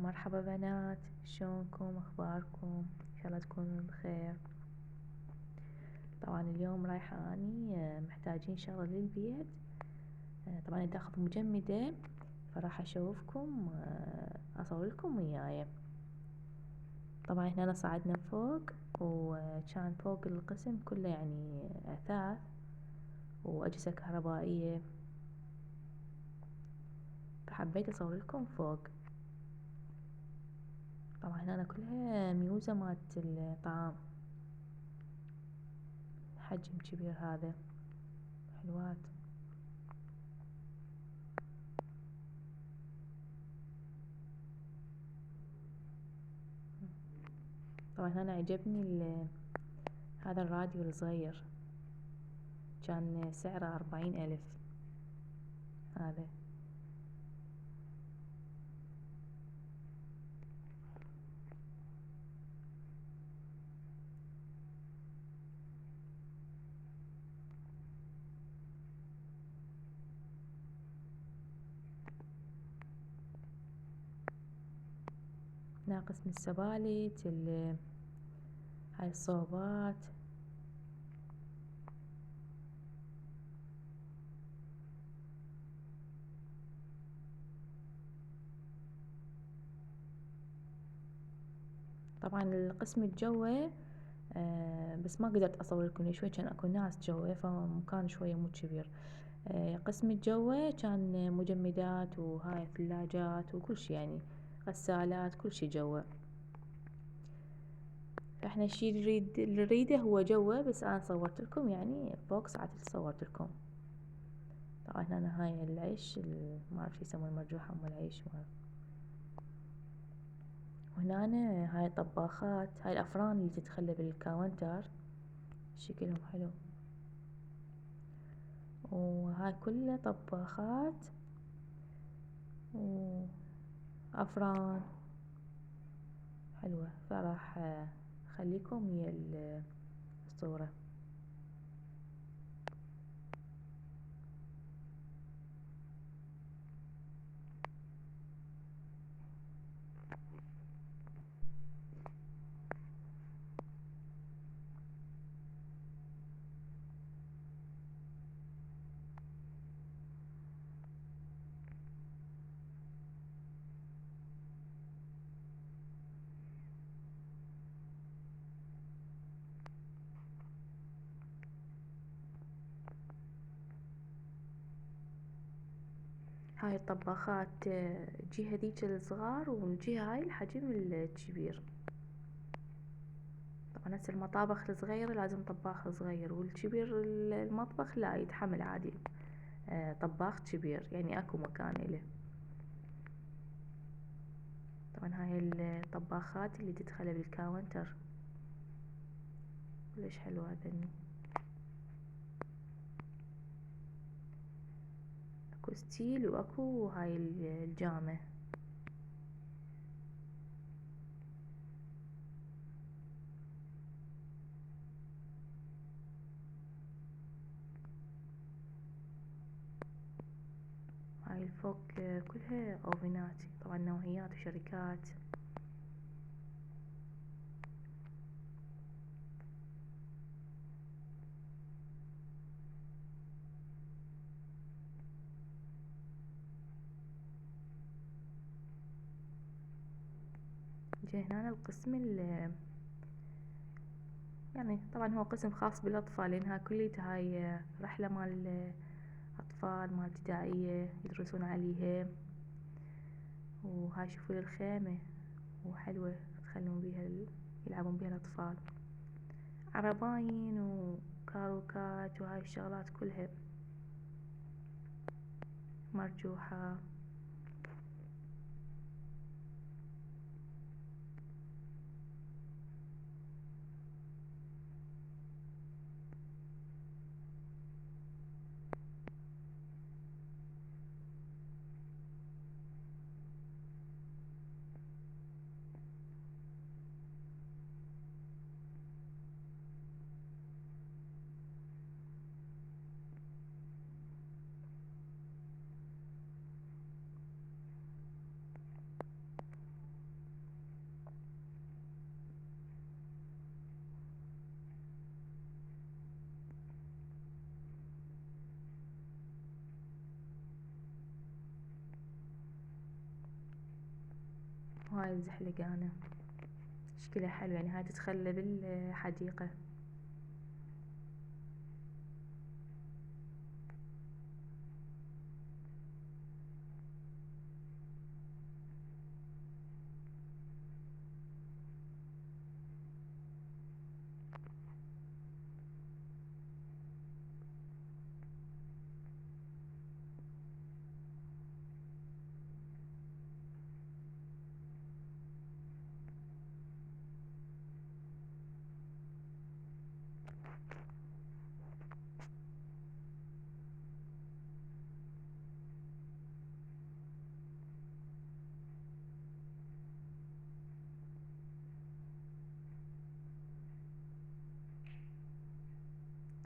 مرحبا بنات، شلونكم؟ اخباركم؟ ان شاء الله تكونوا بخير. طبعا اليوم رايحة اني محتاجين شغلة للبيت. طبعا اذا اخذ مجمدة فراح اشوفكم، اصور لكم وياي. طبعا هنا صعدنا فوق، وكان فوق القسم كله يعني اثاث واجهزة كهربائية، فحبيت اصور لكم فوق. طبعا هنا كلها ميوزة مالت الطعام، حجم كبير هذا، حلوات. طبعا هنا عجبني هذا الراديو الصغير، كان سعره 40,000 هذا. هنا قسم السبالت، هاي الصوبات. طبعا القسم الجوي بس ما قدرت اصور لكم شوي، كان اكو ناس جوي فمكان شوية مو كبير. قسم الجوي كان مجمدات وهاي ثلاجات وكل شي، يعني غسالات، كل شي جوا. فاحنا الشي اللي نريده هو جوا، بس انا صورت لكم يعني فوق ساعات صورت لكم. طبعا هنا هاي العيش ما اعرف شو يسمونه، المرجوحة ام العيش ما. وهنا هاي طباخات، هاي الافران اللي تتخلى بالكاونتر، شكلهم حلو. وهاي كلها طباخات وافران حلوة، فراح اخليكم ويا الصورة. هاي الطباخات الجهة ذيك الصغار، والجهة هاي الحجم الكبير. طبعا هسه المطابخ الصغيرة لازم طباخ صغير، والكبير المطبخ لا يتحمل عادي طباخ كبير، يعني اكو مكان إله. طبعا هاي الطباخات اللي تدخل بالكاونتر كلش حلوة هذني. اكو ستيل واكو هاي الجامة. هاي الفوق كلها اوفنات، طبعا نوعيات وشركات. جي هنا القسم يعني طبعا هو قسم خاص بالاطفال، لانها كليتها هاي رحلة مال اطفال، مال ابتدائية يدرسون عليها. وهاي شوفوا الخيمة وحلوة، تخلون بيها يلعبون بيها الاطفال. عرباين وكاروكات وهاي الشغلات كلها مرجوحة. وهاي الزحلقانة شكلها حلو، يعني هاي تتخلى بالحديقة.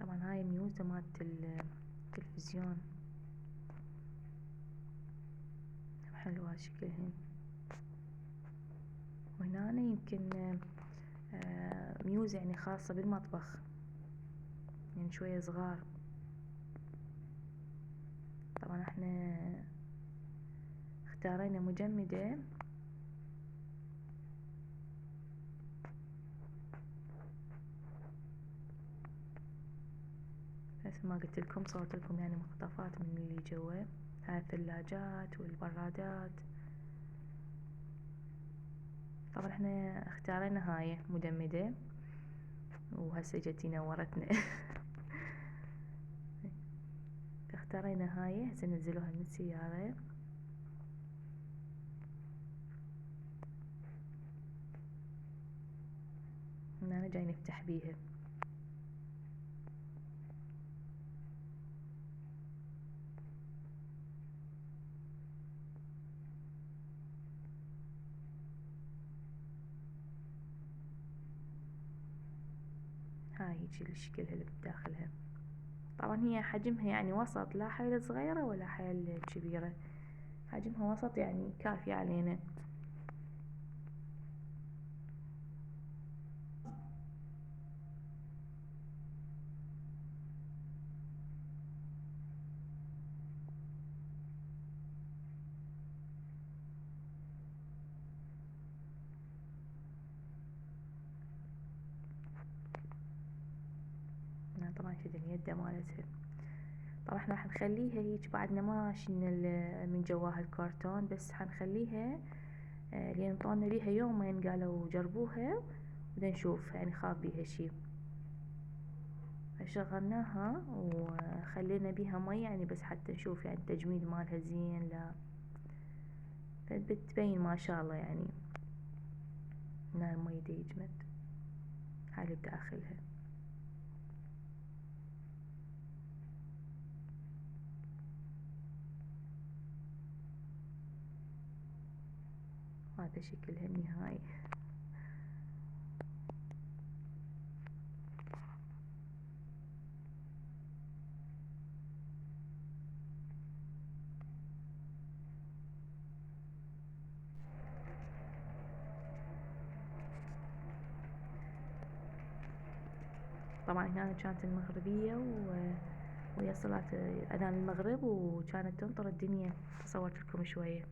طبعا هاي ميوزة مالت التلفزيون، حلوة شكلهن. وهنا يمكن ميوزة يعني خاصة بالمطبخ، يعني شوية صغار. طبعا احنا اختارينا مجمدة مثل ما قلت لكم، صورت لكم يعني مقتطفات من اللي جوا. هاي الثلاجات والبرادات. طبعا احنا اختارينا هاي مجمدة، وهسه جتي نورتنا. اختارينا هاي، هسه نزلوها من السيارة. هنا جاي نفتح بيها. هاي هيجي الشكل اللي بداخلها. طبعا هي حجمها يعني وسط، لا حيل صغيرة ولا حيل كبيرة، حجمها وسط يعني كافي علينا. هنا طبعا شد اليد مالتها. طبعا احنا راح نخليها هيج، بعدنا ما شلنا من جواها الكرتون، بس حنخليها لين طولنا بيها يومين قالوا جربوها وبدنا نشوف يعني خاف بيها شي. شغلناها وخلينا بيها مي يعني بس حتى نشوف يعني التجميد مالها زين لا، بتبين ما شاء الله يعني. هنا المي دا يجمد، هاي اللي بداخلها. هذا شكلها النهائي. طبعا هنا كانت المغربية ويا صلاة أذان المغرب، وكانت تنطر الدنيا. صورت لكم شوية.